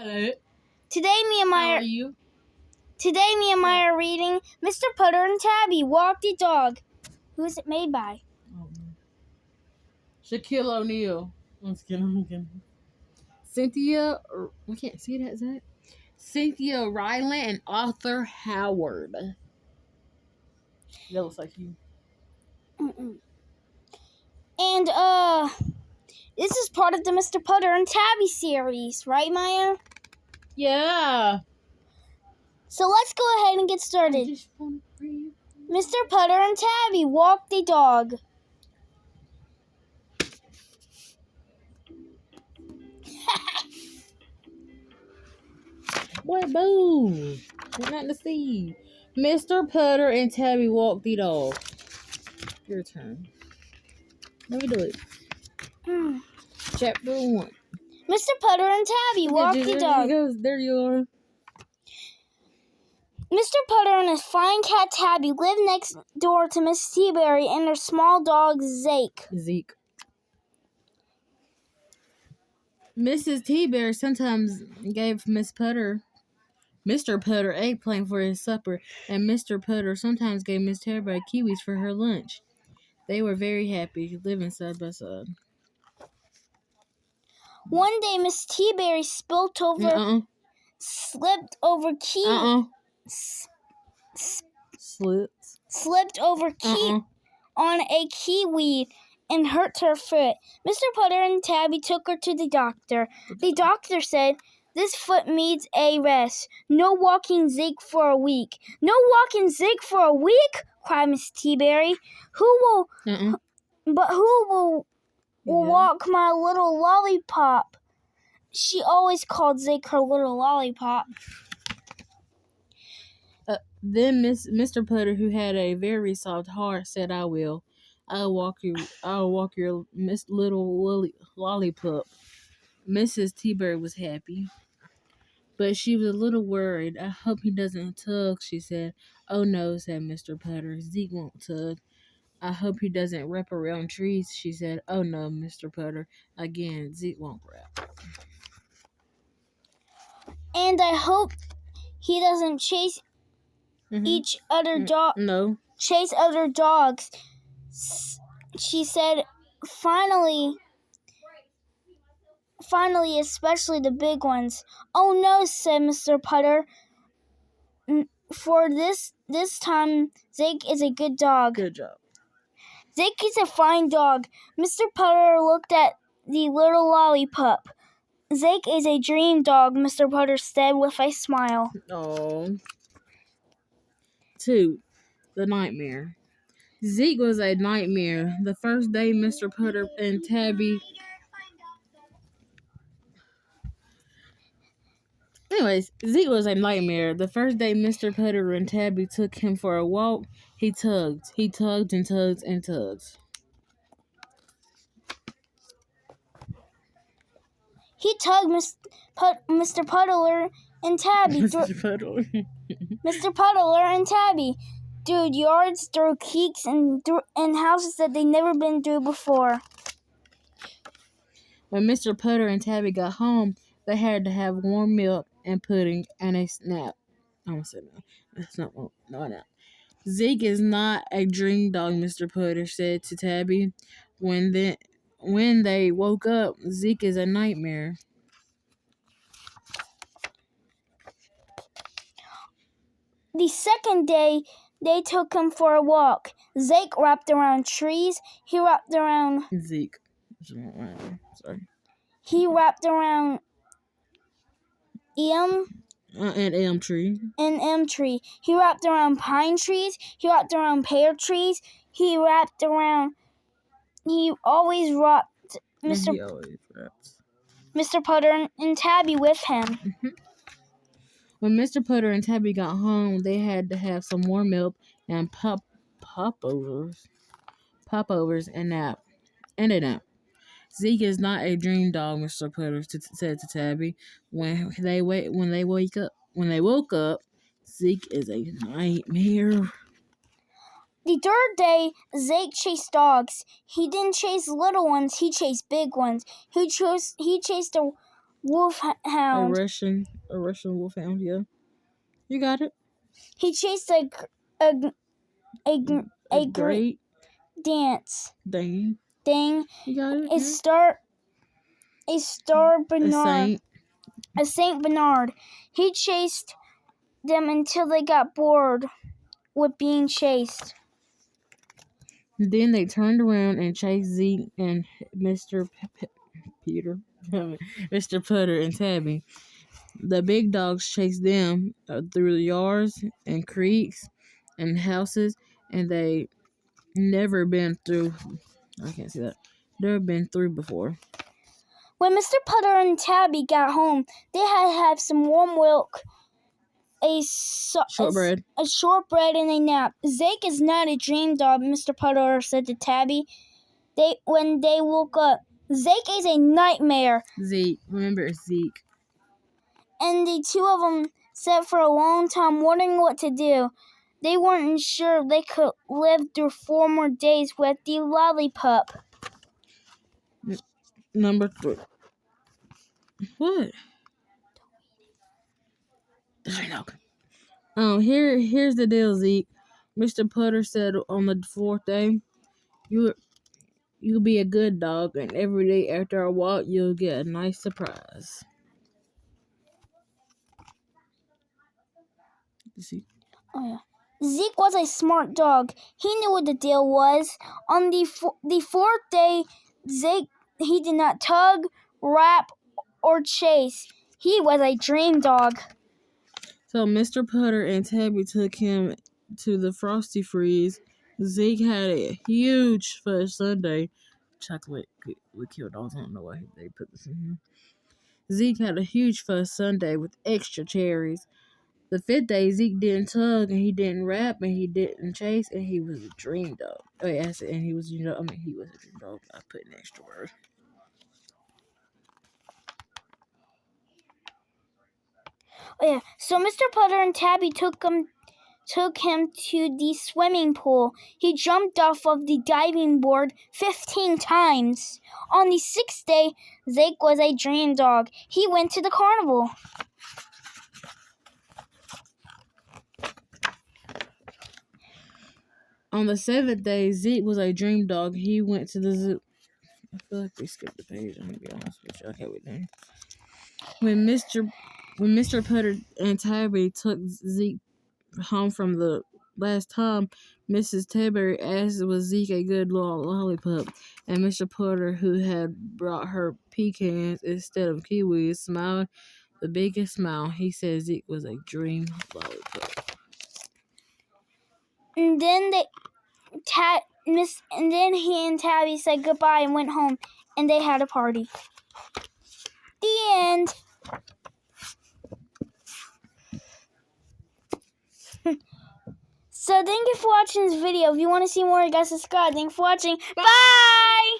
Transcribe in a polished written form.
Hello. Today me and How Maya are you? are reading Mr. Putter and Tabby Walk the Dog. Who is it made by? Oh, no. Shaquille O'Neal. I'm just kidding. Cynthia, we can't see that, is that? Cynthia Ryland and Arthur Howard. That looks like you. And this is part of the Mr. Putter and Tabby series, right, Maya? Yeah. So let's go ahead and get I started. just want to breathe. Mr. Putter and Tabby Walk the Dog. What boo? There's nothing to see. Mr. Putter and Tabby walk the dog. Your turn. Let me do it. Chapter 1. Mr. Putter and Tabby Walk the Dog. There you are. Mr. Putter and his fine cat Tabby live next door to Miss Seaberry and her small dog Zeke. Mrs. T-Bear sometimes gave Mr. Putter eggplant for his supper, and Mr. Putter sometimes gave Miss T-Bear kiwis for her lunch. They were very happy, living side by side. One day, Miss T-Berry slipped over on a kiwi and hurt her foot. Mr. Putter and Tabby took her to the doctor. The doctor said, "This foot needs a rest. No walking Zeke for a week." "No walking Zeke for a week?" cried Miss T-Berry. Who will walk my little lollipop?" She always called Zeke her little lollipop. Then Mr. Putter, who had a very soft heart, said, "I will. I'll walk your little lollipop." Mrs. T-Bird was happy, but she was a little worried. "I hope he doesn't tug," she said. "Oh no," said Mr. Putter. "Zeke won't tug." "I hope he doesn't wrap around trees," she said. "Oh no, Mr. Putter. Again, Zeke won't wrap." "And I hope he doesn't chase chase other dogs," she said. Finally, especially the big ones. "Oh no," said Mr. Putter. "For this time, Zeke is a good dog." Good job. "Zeke is a fine dog." Mr. Putter looked at the little lollipop. "Zeke is a dream dog," Mr. Putter said with a smile. Oh. 2. The nightmare. Zeke was a nightmare. The first day Mr. Putter and Tabby... Zeke was a nightmare. The first day Mr. Putter and Tabby took him for a walk, he tugged. He tugged and tugged and tugged. He tugged Mr. Puddler and Tabby. Mr. Puddler and Tabby through yards, through creeks, and houses that they'd never been through before. When Mr. Putter and Tabby got home, they had to have warm milk and pudding and a nap. I almost said no. That's not a nap. "Zeke is not a dream dog," Mr. Putter said to Tabby. When they woke up, "Zeke is a nightmare." The second day, they took him for a walk. Zeke wrapped around trees. He wrapped around Zeke. Sorry. He wrapped around An elm tree. An elm tree. He wrapped around pine trees. He wrapped around pear trees. He always wrapped Mr. Putter and Tabby with him. Mm-hmm. When Mr. Putter and Tabby got home, they had to have some warm milk and popovers and a nap. "Zeke is not a dream dog," Mr. Putter said to Tabby. When they woke up, "Zeke is a nightmare." The third day, Zeke chased dogs. He didn't chase little ones. He chased big ones. He chased wolfhound. A Russian wolfhound. Yeah, you got it. He chased a Great dance Dane. thing. You got it. A Bernard. A Saint Bernard. He chased them until they got bored with being chased. Then they turned around and chased Zeke and Mr. Peter, Mr. Putter and Tabby. The big dogs chased them through the yards and creeks and houses, and they never been through. I can't see that. Never been through before. When Mr. Putter and Tabby got home, they had to have some warm milk, Shortbread, a shortbread, and a nap. Zeke is not a dream dog, Mr. Putter said to Tabby. When they woke up, Zeke is a nightmare. Zeke, remember it's Zeke. And the two of them sat for a long time wondering what to do. They weren't sure they could live through 4 more days with the lollipop. Number 3. What? Here's the deal, Zeke. Mr. Putter said on the 4th day, you'll be a good dog, and every day after a walk, you'll get a nice surprise. You see? Oh, yeah. Zeke was a smart dog. He knew what the deal was. On the 4th day, Zeke, he did not tug, rap, or chase. He was a dream dog. So Mr. Putter and Tabby took him to the Frosty Freeze. Zeke had a huge fudge sundae. Chocolate would kill dogs. I don't know why they put this in here. Zeke had a huge fudge sundae with extra cherries. The 5th day, Zeke didn't tug, and he didn't rap, and he didn't chase, and he was a dream dog. Wait, I said, and he was, he was a dream dog. I put an extra word. Oh, yeah. So Mr. Putter and Tabby took him to the swimming pool. He jumped off of the diving board 15 times. On the 6th day, Zeke was a dream dog. He went to the carnival. On the 7th day, Zeke was a dream dog. He went to the zoo. I feel like we skipped the page. I'm gonna be honest with you. Okay, wait then. When Mr. Putter and Tabby took Zeke home from the last time, Mrs. Tabby asked, was Zeke a good lollipop? And Mr. Putter, who had brought her pecans instead of kiwis, smiled the biggest smile. He said Zeke was a dream lollipop. And then he and Tabby said goodbye and went home, and they had a party. The end. So thank you for watching this video. If you want to see more, you guys subscribe. Thank you for watching. Bye!